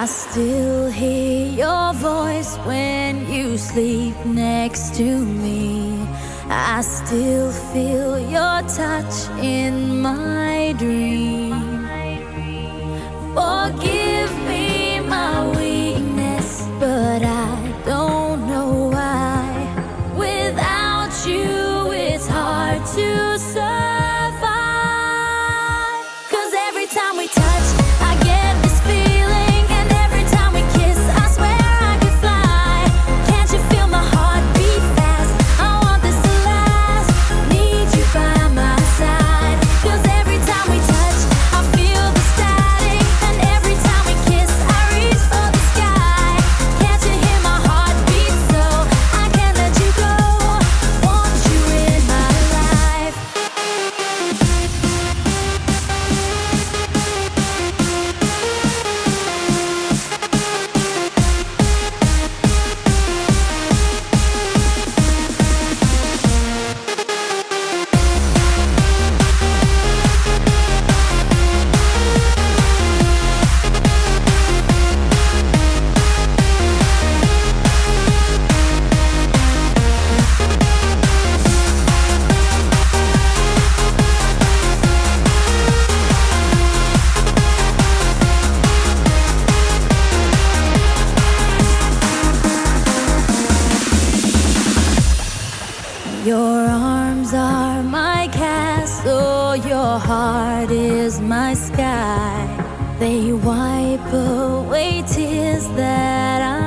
I still hear your voice when you sleep next to me. I still feel your touch in my dream. Forgive me my weakness, but I don't know why. Without you, it's hard to survive. 'Cause every time we touch, I get this feeling, and every time we kiss, I swear I could fly. Can't you feel my heart beat fast? I want this to last. Need you by my side. 'Cause every time we touch, I feel the static, and every time we kiss, I reach for the sky. Can't you hear my heart beat? So I can't let you go. Want you in my life. Your arms are my castle, your heart is my sky. They wipe away tears that I